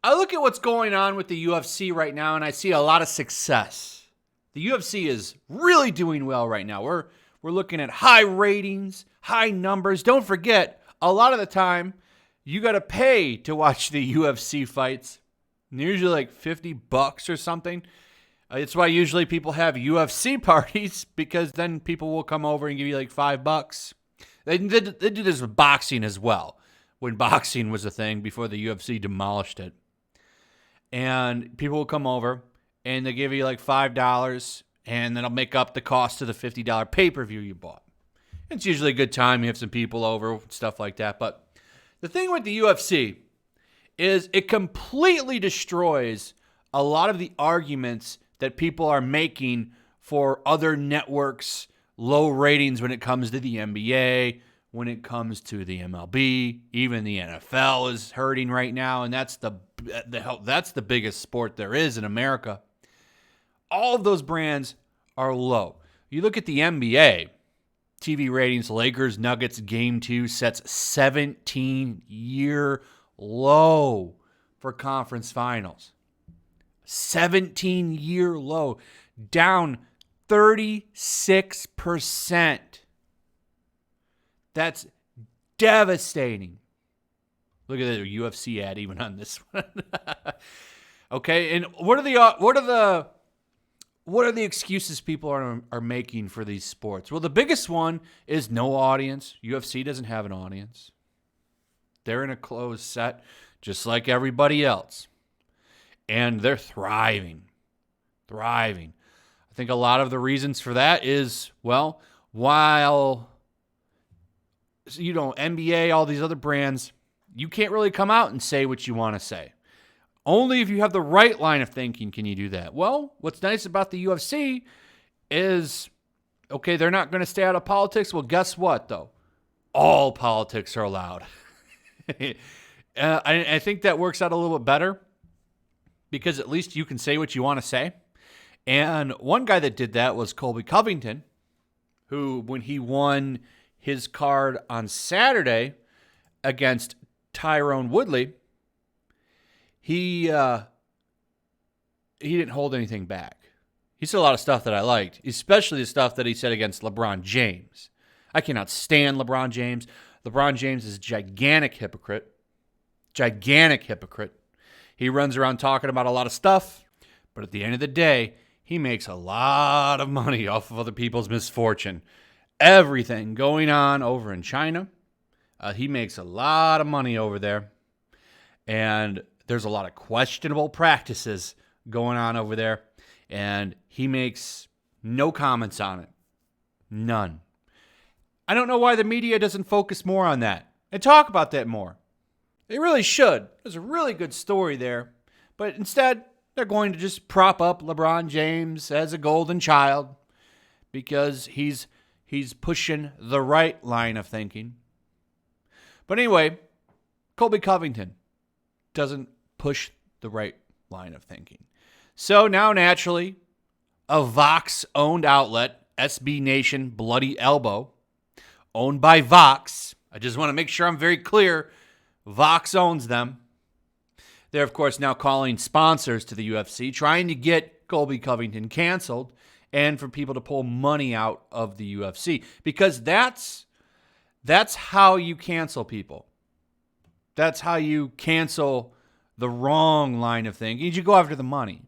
I look at what's going on with the UFC right now, and I see a lot of success. The UFC is really doing well right now. We're looking at high ratings, high numbers. Don't forget, a lot of the time, you got to pay to watch the UFC fights. And they're usually like $50 or something. It's why usually people have UFC parties, because then people will come over and give you like $5. They did this with boxing as well, when boxing was a thing before the UFC demolished it. And people will come over and they give you like $5, and then I'll make up the cost of the $50 pay-per-view you bought. It's usually a good time. You have some people over, stuff like that. But the thing with the UFC is it completely destroys a lot of the arguments that people are making for other networks' low ratings when it comes to the NBA, when it comes to the MLB. Even the NFL is hurting right now, and that's the biggest sport there is in America. All of those brands are low. You look at the NBA, TV ratings, Lakers, Nuggets, Game 2 sets 17-year low for conference finals. 17-year low, down 36%. That's devastating. Look at the UFC ad even on this one. Okay, and what are the excuses people are making for these sports? Well, the biggest one is no audience. UFC doesn't have an audience. They're in a closed set, just like everybody else. And they're thriving. I think a lot of the reasons for that is, well, while, NBA, all these other brands, you can't really come out and say what you want to say. Only if you have the right line of thinking can you do that. Well, what's nice about the UFC is, okay, they're not going to stay out of politics. Well, guess what, though? All politics are allowed. I think that works out a little bit better, because at least you can say what you want to say. And one guy that did that was Colby Covington, who, when he won his card on Saturday against Tyrone Woodley, he didn't hold anything back. He said a lot of stuff that I liked, especially the stuff that he said against LeBron James. I cannot stand LeBron James. LeBron James is a gigantic hypocrite. He runs around talking about a lot of stuff, but at the end of the day, he makes a lot of money off of other people's misfortune. Everything going on over in China, he makes a lot of money over there. And there's a lot of questionable practices going on over there, and he makes no comments on it. None. I don't know why the media doesn't focus more on that and talk about that more. They really should. There's a really good story there. But instead, they're going to just prop up LeBron James as a golden child because he's pushing the right line of thinking. But anyway, Colby Covington doesn't push the right line of thinking. So now, naturally, a Vox-owned outlet, SB Nation Bloody Elbow, owned by Vox. I just want to make sure I'm very clear. Vox owns them. They're, of course, now calling sponsors to the UFC, trying to get Colby Covington canceled and for people to pull money out of the UFC. Because that's how you cancel people. That's how you cancel the wrong line of thinking. You go after the money.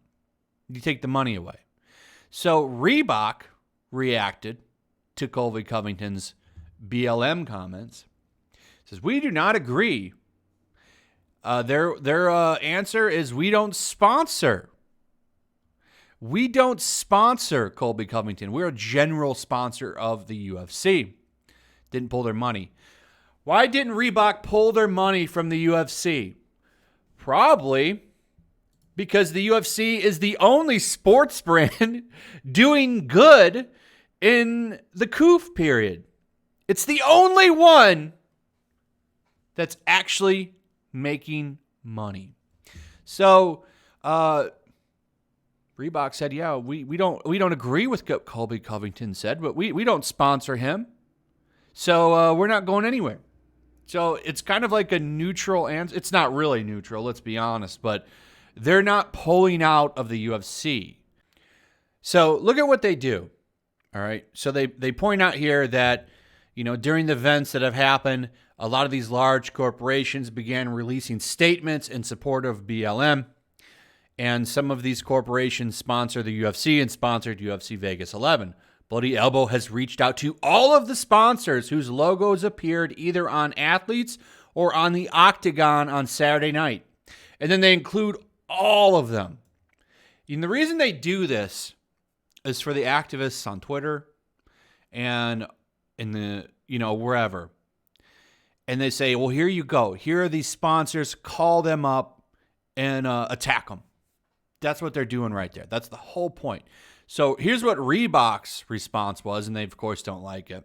You take the money away. So Reebok reacted to Colby Covington's BLM comments. It says, we do not agree. Their answer is, we don't sponsor. We don't sponsor Colby Covington. We're a general sponsor of the UFC. Didn't pull their money. Why didn't Reebok pull their money from the UFC? Probably because the UFC is the only sports brand doing good in the COOF period. It's the only one that's actually making money. So Reebok said, yeah, we don't agree with what Colby Covington said, but we don't sponsor him. So we're not going anywhere. So it's kind of like a neutral answer. It's not really neutral, let's be honest, but they're not pulling out of the UFC. So look at what they do. All right. So they point out here that, during the events that have happened, a lot of these large corporations began releasing statements in support of BLM. And some of these corporations sponsor the UFC and sponsored UFC Vegas 11. Bloody Elbow has reached out to all of the sponsors whose logos appeared either on athletes or on the octagon on Saturday night. And then they include all of them. And the reason they do this is for the activists on Twitter and in the, wherever. And they say, well, here you go. Here are these sponsors. Call them up and attack them. That's what they're doing right there. That's the whole point. So here's what Reebok's response was, and they, of course, don't like it.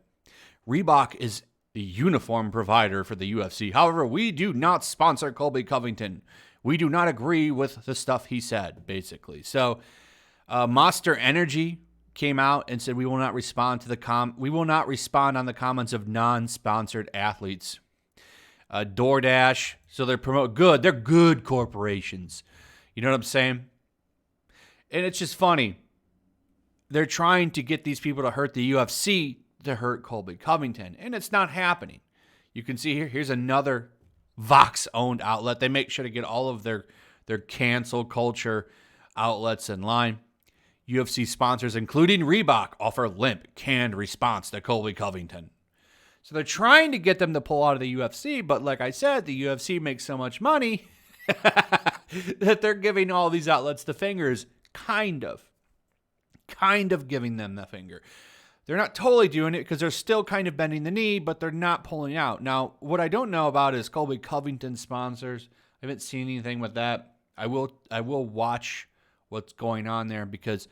Reebok is the uniform provider for the UFC. However, we do not sponsor Colby Covington. We do not agree with the stuff he said, basically. So Monster Energy came out and said we will not respond to we will not respond on the comments of non-sponsored athletes. DoorDash, so they're good. They're good corporations. You know what I'm saying? And it's just funny. They're trying to get these people to hurt the UFC to hurt Colby Covington, and it's not happening. You can see here, here's another Vox-owned outlet. They make sure to get all of their cancel culture outlets in line. UFC sponsors, including Reebok, offer limp, canned response to Colby Covington. So they're trying to get them to pull out of the UFC, but like I said, the UFC makes so much money that they're giving all these outlets the fingers, kind of giving them the finger. They're not totally doing it because they're still kind of bending the knee, but they're not pulling out. Now, what I don't know about is Colby Covington sponsors. I haven't seen anything with that. I will watch what's going on there because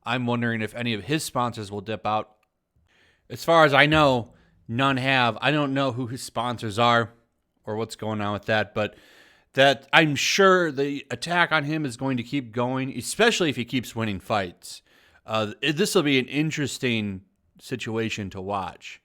I'm wondering if any of his sponsors will dip out. As far as I know, none have. I don't know who his sponsors are or what's going on with that, but that I'm sure the attack on him is going to keep going, especially if he keeps winning fights. This will be an interesting situation to watch.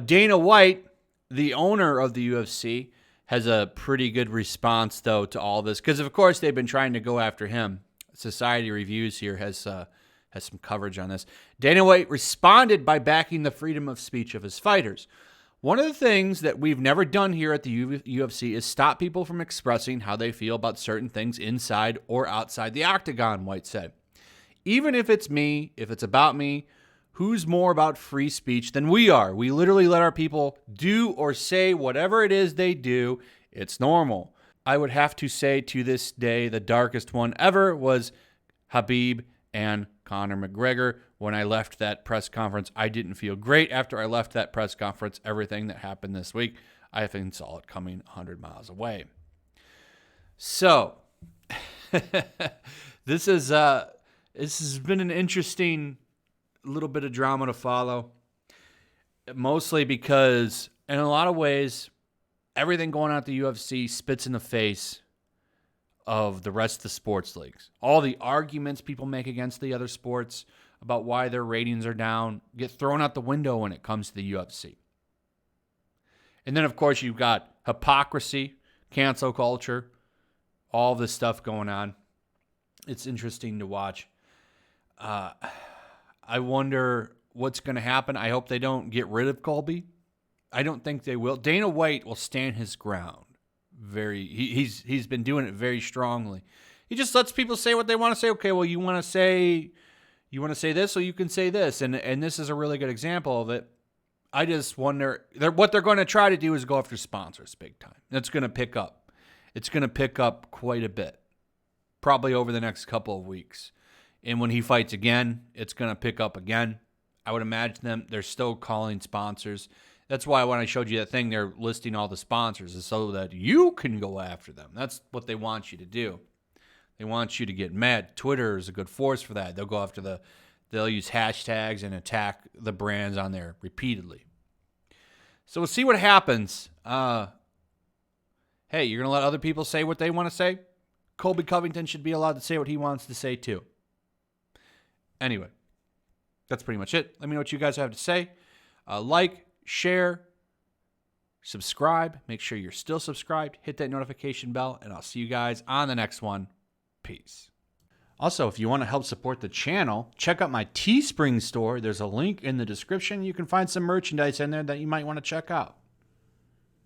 Dana White, the owner of the UFC, has a pretty good response, though, to all this, because, of course, they've been trying to go after him. Society Reviews here has some coverage on this. Dana White responded by backing the freedom of speech of his fighters. One of the things that we've never done here at the UFC is stop people from expressing how they feel about certain things inside or outside the octagon, White said. Even if it's me, if it's about me, who's more about free speech than we are? We literally let our people do or say whatever it is they do. It's normal. I would have to say to this day, the darkest one ever was Khabib and Conor McGregor. When I left that press conference, I didn't feel great after I left that press conference. Everything that happened this week, I think saw it coming 100 miles away. So, this has been an interesting little bit of drama to follow, mostly because in a lot of ways, everything going on at the UFC spits in the face of the rest of the sports leagues. All the arguments people make against the other sports about why their ratings are down get thrown out the window when it comes to the UFC. And then, of course, you've got hypocrisy, cancel culture, all this stuff going on. It's interesting to watch. I wonder what's going to happen. I hope they don't get rid of Colby. I don't think they will. Dana White will stand his ground. He's been doing it very strongly. He just lets people say what they want to say. Okay, well, you want to say this, so you can say this, and this is a really good example of it. I just wonder what they're going to try to do is go after sponsors big time. That's going to pick up. It's going to pick up quite a bit, probably over the next couple of weeks. And when he fights again, it's going to pick up again. I would imagine they're still calling sponsors. That's why when I showed you that thing, they're listing all the sponsors is so that you can go after them. That's what they want you to do. They want you to get mad. Twitter is a good force for that. They'll use hashtags and attack the brands on there repeatedly. So we'll see what happens. Hey, you're going to let other people say what they want to say? Colby Covington should be allowed to say what he wants to say too. Anyway, that's pretty much it. Let me know what you guys have to say. Like, share, subscribe. Make sure you're still subscribed. Hit that notification bell, and I'll see you guys on the next one. Peace. Also, if you want to help support the channel, check out my Teespring store. There's a link in the description. You can find some merchandise in there that you might want to check out.